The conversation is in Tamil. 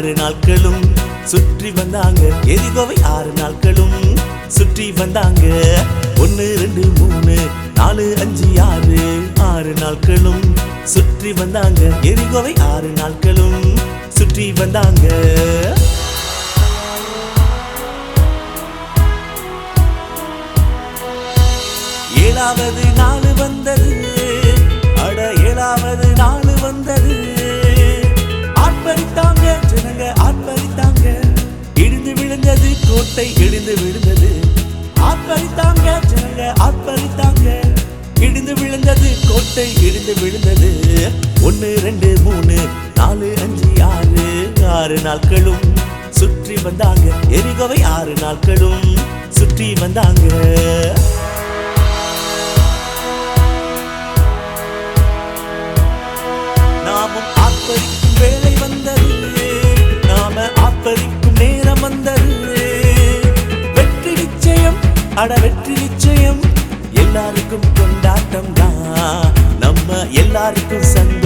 6 நாட்களும் சுற்றி வந்தாங்க. எரிகோவை 6 நாட்களும் சுற்றி வந்தாங்க. 1 2 3 4 5 6 6 நாட்களும் சுற்றி வந்தாங்க. எரிகோவை 6 நாட்களும் சுற்றி வந்தாங்க. ஏழாவது நாள் வந்தது. அட 7வது நாள் வந்தது. ஆர்ப்பரித்தாங்க ஜனங்க, ஆர்ப்பரித்தாங்க. இடிந்து விழுந்தது கோட்டை, இடிந்து விழுந்தது. ஆர்ப்பரித்தாங்க ஜனங்க, ஆர்ப்பரித்தாங்க. இடிந்து விழுந்தது கோட்டை, இடிந்து விழுந்தது. 1 2 3 4 5 6 6 நாட்களும் சுற்றி வந்தாங்க. எரிகோவை 6 நாட்களும் சுற்றி வந்தாங்க. நாமும் ஆர்ப்பரிக்கும் வேளை வந்தது. நாம ஆர்ப்பரிக்கும் நேரம் வந்தது. வெற்றி நிச்சயம், அட வெற்றி நிச்சயம். எல்லாருக்கும் கொண்டாட்டம் தான், நம்ம எல்லாருக்கும் சந்தோஷம்.